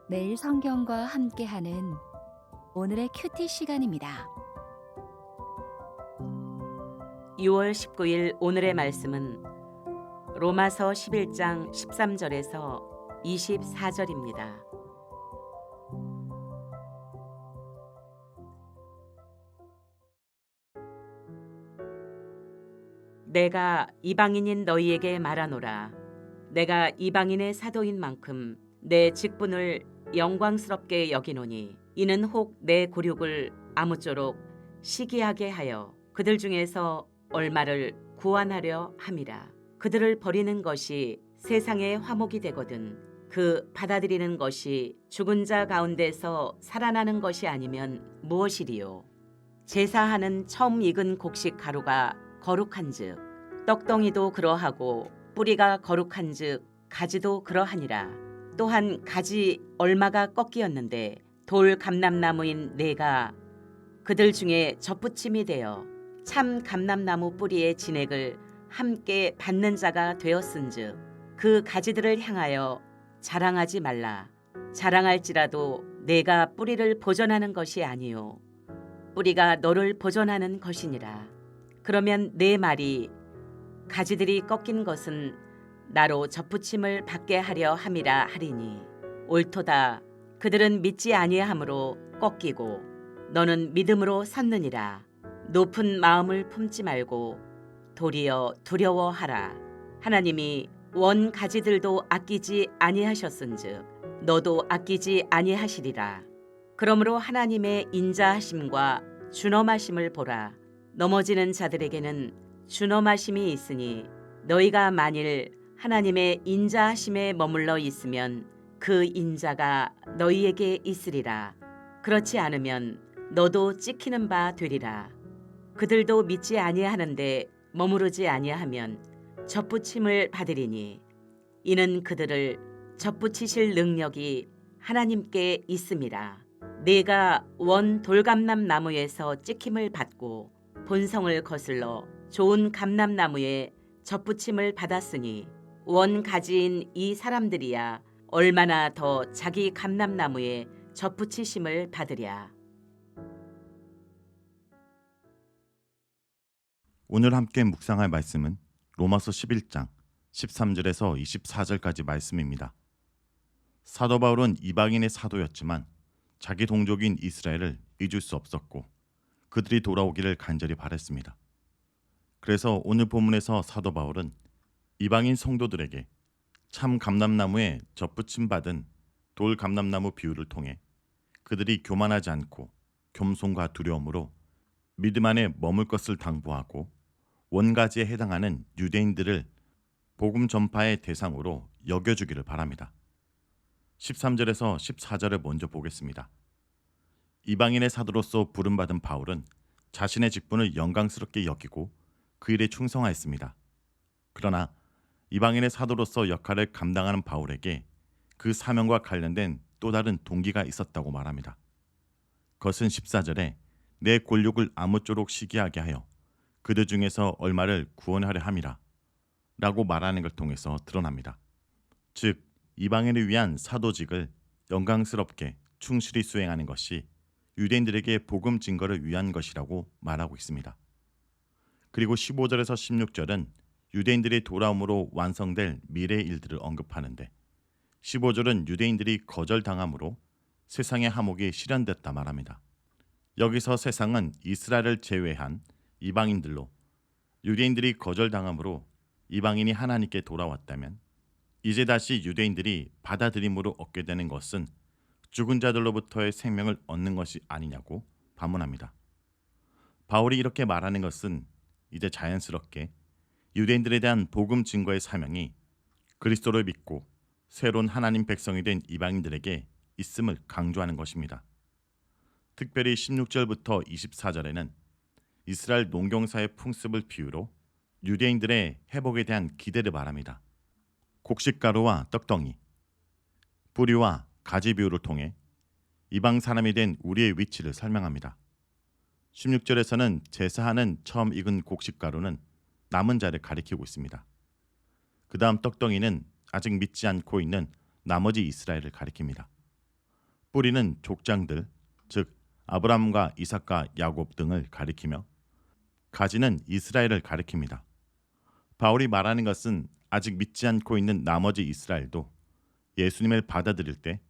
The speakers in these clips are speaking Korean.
매일 성경과 함께하는 오늘의 큐티 시간입니다. 6월 19일 오늘의 말씀은 로마서 11장 13절에서 24절입니다. 내가 이방인인 너희에게 말하노라. 내가 이방인의 사도인 만큼 내 직분을 영광스럽게 여기노니 이는 혹 내 굴욕을 아무쪼록 시기하게 하여 그들 중에서 얼마를 구원하려 함이라. 그들을 버리는 것이 세상의 화목이 되거든 그 받아들이는 것이 죽은 자 가운데서 살아나는 것이 아니면 무엇이리요. 제사하는 처음 익은 곡식 가루가 거룩한즉 떡덩이도 그러하고 뿌리가 거룩한즉 가지도 그러하니라. 또한 가지 얼마가 꺾이었는데 돌 감람나무인 내가 그들 중에 접붙임이 되어 참 감람나무 뿌리의 진액을 함께 받는 자가 되었은즉 그 가지들을 향하여 자랑하지 말라. 자랑할지라도 내가 뿌리를 보전하는 것이 아니요 뿌리가 너를 보전하는 것이니라. 그러면 내 말이 가지들이 꺾인 것은 나로 접붙임을 받게 하려 함이라 하리니 옳도다. 그들은 믿지 아니함으로 꺾이고 너는 믿음으로 섰느니라. 높은 마음을 품지 말고 도리어 두려워하라. 하나님이 원 가지들도 아끼지 아니하셨은즉 너도 아끼지 아니하시리라. 그러므로 하나님의 인자하심과 준엄하심을 보라. 넘어지는 자들에게는 준엄하심이 있으니 너희가 만일 하나님의 인자하심에 머물러 있으면 그 인자가 너희에게 있으리라. 그렇지 않으면 너도 찍히는 바 되리라. 그들도 믿지 아니하는데 머무르지 아니하면 접붙임을 받으리니 이는 그들을 접붙이실 능력이 하나님께 있음이라. 내가 원 돌감람 나무에서 찍힘을 받고 본성을 거슬러 좋은 감람나무에 접붙임을 받았으니 원 가지인 이 사람들이야 얼마나 더 자기 감람나무에 접붙이심을 받으랴. 오늘 함께 묵상할 말씀은 로마서 11장 13절에서 24절까지 말씀입니다. 사도 바울은 이방인의 사도였지만 자기 동족인 이스라엘을 잊을 수 없었고 그들이 돌아오기를 간절히 바랬습니다. 그래서 오늘 본문에서 사도 바울은 이방인 성도들에게 참 감람나무에 접붙임 받은 돌 감람나무 비유를 통해 그들이 교만하지 않고 겸손과 두려움으로 믿음 안에 머물 것을 당부하고 원가지에 해당하는 유대인들을 복음 전파의 대상으로 여겨주기를 바랍니다. 13절에서 14절을 먼저 보겠습니다. 이방인의 사도로서 부름받은 바울은 자신의 직분을 영광스럽게 여기고 그 일에 충성하였습니다. 그러나 이방인의 사도로서 역할을 감당하는 바울에게 그 사명과 관련된 또 다른 동기가 있었다고 말합니다. 그것은 14절에 내 권력을 아무쪼록 시기하게 하여 그들 중에서 얼마를 구원하려 함이라 라고 말하는 걸 통해서 드러납니다. 즉 이방인을 위한 사도직을 영광스럽게 충실히 수행하는 것이 유대인들에게 복음 증거를 위한 것이라고 말하고 있습니다. 그리고 15절에서 16절은 유대인들이 돌아옴으로 완성될 미래의 일들을 언급하는데 15절은 유대인들이 거절당함으로 세상의 화목이 실현됐다 말합니다. 여기서 세상은 이스라엘을 제외한 이방인들로 유대인들이 거절당함으로 이방인이 하나님께 돌아왔다면 이제 다시 유대인들이 받아들임으로 얻게 되는 것은 죽은 자들로부터의 생명을 얻는 것이 아니냐고 반문합니다. 바울이 이렇게 말하는 것은 이제 자연스럽게 유대인들에 대한 복음 증거의 사명이 그리스도를 믿고 새로운 하나님 백성이 된 이방인들에게 있음을 강조하는 것입니다. 특별히 16절부터 24절에는 이스라엘 농경사의 풍습을 비유로 유대인들의 회복에 대한 기대를 말합니다. 곡식가루와 떡덩이, 뿌리와 가지 비유를 통해 이방 사람이 된 우리의 위치를 설명합니다. 16절에서는 제사하는 처음 익은 곡식가루는 남은 자를 가리키고 있습니다. 그 다음 떡덩이는 아직 믿지 않고 있는 나머지 이스라엘을 가리킵니다. 뿌리는 족장들, 즉 아브라함과 이삭과 야곱 등을 가리키며 가지는 이스라엘을 가리킵니다. 바울이 말하는 것은 아직 믿지 않고 있는 나머지 이스라엘도 예수님을 받아들일 때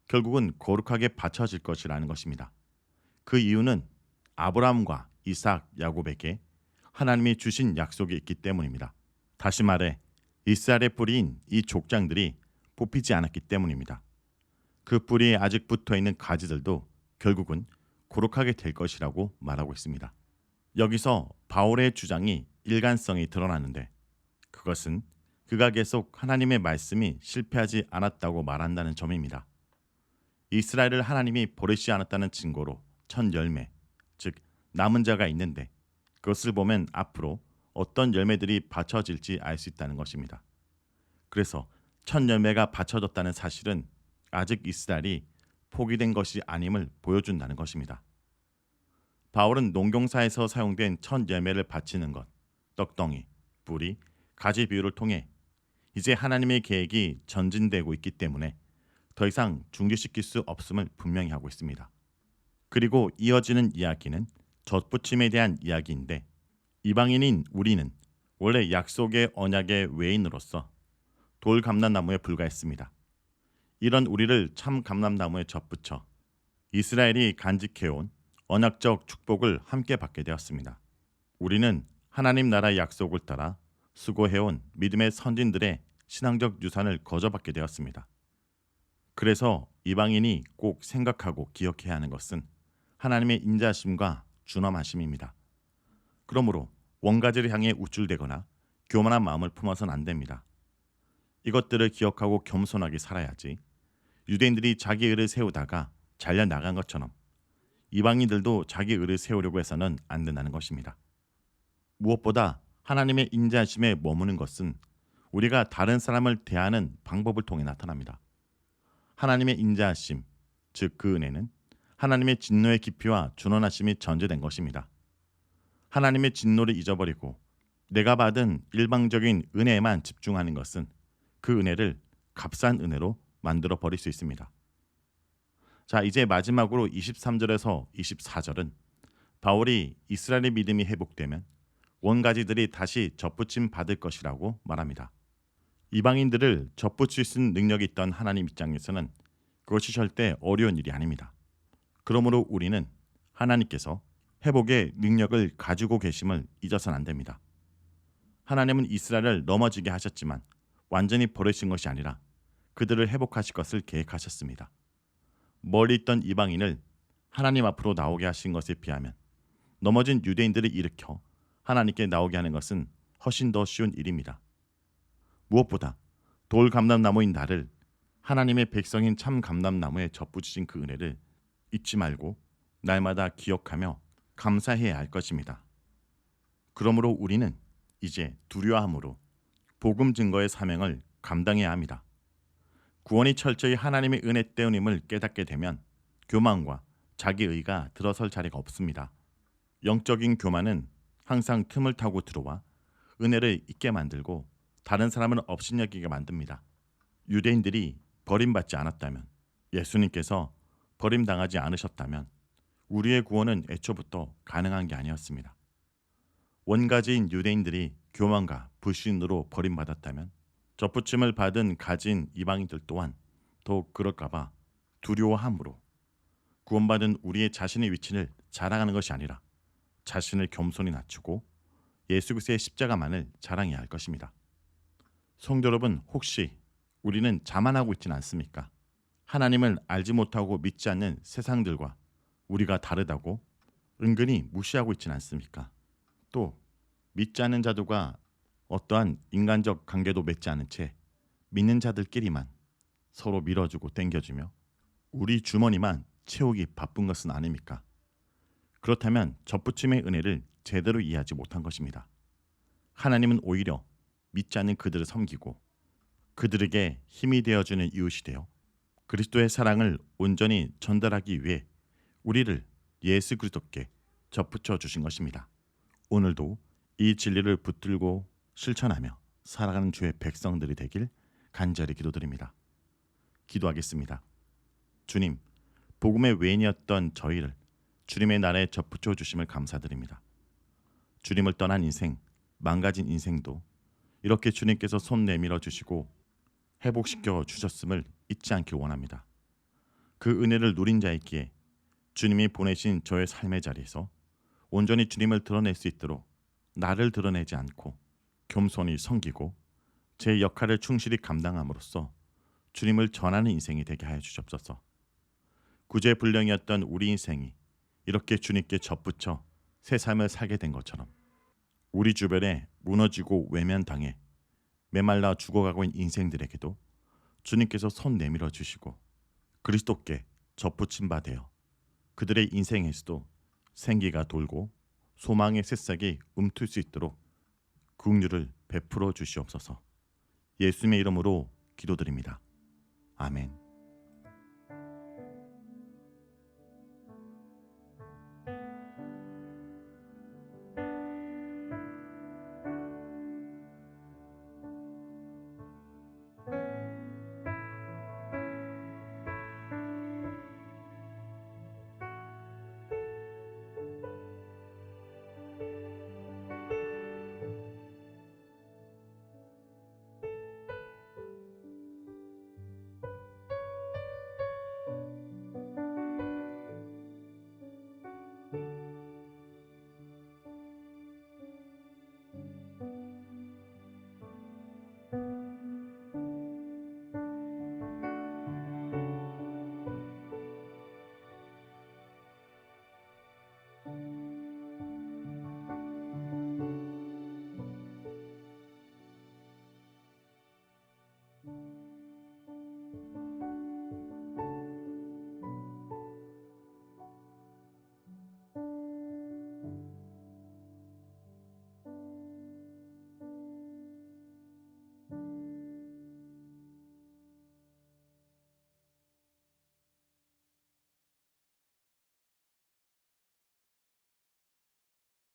결국은 거룩하게 바쳐질 것이라는 것입니다. 그 이유는 아브라함과 이삭, 야곱에게 하나님이 주신 약속이 있기 때문입니다. 다시 말해 이스라엘의 뿌리인 이 족장들이 뽑히지 않았기 때문입니다. 그 뿌리에 아직 붙어있는 가지들도 결국은 거룩하게 될 것이라고 말하고 있습니다. 여기서 바울의 주장이 일관성이 드러나는데 그것은 그가 계속 하나님의 말씀이 실패하지 않았다고 말한다는 점입니다. 이스라엘을 하나님이 버리지 않았다는 증거로 첫 열매, 즉 남은 자가 있는데 그것을 보면 앞으로 어떤 열매들이 바쳐질지 알 수 있다는 것입니다. 그래서 첫 열매가 바쳐졌다는 사실은 아직 이스라엘이 포기된 것이 아님을 보여준다는 것입니다. 바울은 농경사에서 사용된 첫 열매를 바치는 것, 떡덩이, 뿌리, 가지 비유를 통해 이제 하나님의 계획이 전진되고 있기 때문에 더 이상 중지시킬 수 없음을 분명히 하고 있습니다. 그리고 이어지는 이야기는 젖붙임에 대한 이야기인데 이방인인 우리는 원래 약속의 언약의 외인으로서 돌 감람나무에 불과했습니다. 이런 우리를 참 감람나무에 젖붙여 이스라엘이 간직해온 언약적 축복을 함께 받게 되었습니다. 우리는 하나님 나라의 약속을 따라 수고해온 믿음의 선진들의 신앙적 유산을 거저받게 되었습니다. 그래서 이방인이 꼭 생각하고 기억해야 하는 것은 하나님의 인자하심과 준엄하심입니다. 그러므로 원가지를 향해 우쭐대거나 교만한 마음을 품어서는 안 됩니다. 이것들을 기억하고 겸손하게 살아야지 유대인들이 자기 의를 세우다가 잘려 나간 것처럼 이방인들도 자기 의를 세우려고 해서는 안 된다는 것입니다. 무엇보다 하나님의 인자하심에 머무는 것은 우리가 다른 사람을 대하는 방법을 통해 나타납니다. 하나님의 인자하심, 즉 그 은혜는 하나님의 진노의 깊이와 준원하심이 전제된 것입니다. 하나님의 진노를 잊어버리고 내가 받은 일방적인 은혜에만 집중하는 것은 그 은혜를 값싼 은혜로 만들어 버릴 수 있습니다. 자, 이제 마지막으로 23절에서 24절은 바울이 이스라엘의 믿음이 회복되면 원가지들이 다시 젖붙임 받을 것이라고 말합니다. 이방인들을 젖붙일 수 있는 능력이 있던 하나님 입장에서는 그것이 절대 어려운 일이 아닙니다. 그러므로 우리는 하나님께서 회복의 능력을 가지고 계심을 잊어서는 안 됩니다. 하나님은 이스라엘을 넘어지게 하셨지만 완전히 버리신 것이 아니라 그들을 회복하실 것을 계획하셨습니다. 멀리 있던 이방인을 하나님 앞으로 나오게 하신 것에 비하면 넘어진 유대인들을 일으켜 하나님께 나오게 하는 것은 훨씬 더 쉬운 일입니다. 무엇보다 돌 감람나무인 나를 하나님의 백성인 참 감람나무에 젖붙이신 그 은혜를 잊지 말고 날마다 기억하며 감사해야 할 것입니다. 그러므로 우리는 이제 두려워함으로 복음 증거의 사명을 감당해야 합니다. 구원이 철저히 하나님의 은혜 때문임을 깨닫게 되면 교만과 자기의가 들어설 자리가 없습니다. 영적인 교만은 항상 틈을 타고 들어와 은혜를 잊게 만들고 다른 사람을 업신여기게 만듭니다. 유대인들이 버림받지 않았다면, 예수님께서 버림당하지 않으셨다면 우리의 구원은 애초부터 가능한 게 아니었습니다. 원가지인 유대인들이 교만과 불신으로 버림받았다면 젖붙임을 받은 가진 이방인들 또한 더욱 그럴까봐 두려워함으로 구원받은 우리의 자신의 위치를 자랑하는 것이 아니라 자신을 겸손히 낮추고 예수 그리스도의 십자가만을 자랑해야 할 것입니다. 성도 여러분, 혹시 우리는 자만하고 있지는 않습니까? 하나님을 알지 못하고 믿지 않는 세상들과 우리가 다르다고 은근히 무시하고 있지는 않습니까? 또 믿지 않는 자들과 어떠한 인간적 관계도 맺지 않은 채 믿는 자들끼리만 서로 밀어주고 땡겨주며 우리 주머니만 채우기 바쁜 것은 아닙니까? 그렇다면 젖붙임의 은혜를 제대로 이해하지 못한 것입니다. 하나님은 오히려 믿지 않는 그들을 섬기고 그들에게 힘이 되어주는 이웃이 되어 그리스도의 사랑을 온전히 전달하기 위해 우리를 예수 그리스도께 젖붙여 주신 것입니다. 오늘도 이 진리를 붙들고 실천하며 살아가는 주의 백성들이 되길 간절히 기도드립니다. 기도하겠습니다. 주님, 복음의 외인이었던 저희를 주님의 나라에 접붙여 주심을 감사드립니다. 주님을 떠난 인생, 망가진 인생도 이렇게 주님께서 손 내밀어 주시고 회복시켜 주셨음을 잊지 않길 원합니다. 그 은혜를 누린 자이기에 주님이 보내신 저의 삶의 자리에서 온전히 주님을 드러낼 수 있도록 나를 드러내지 않고 겸손히 섬기고 제 역할을 충실히 감당함으로써 주님을 전하는 인생이 되게 하여 주시옵소서. 구제불능이었던 우리 인생이 이렇게 주님께 접붙여 새 삶을 살게 된 것처럼 우리 주변에 무너지고 외면당해 메말라 죽어가고 있는 인생들에게도 주님께서 손 내밀어 주시고 그리스도께 접붙임 바 되어 그들의 인생에서도 생기가 돌고 소망의 새싹이 움틀 수 있도록 긍휼을 베풀어 주시옵소서. 예수님의 이름으로 기도드립니다. 아멘.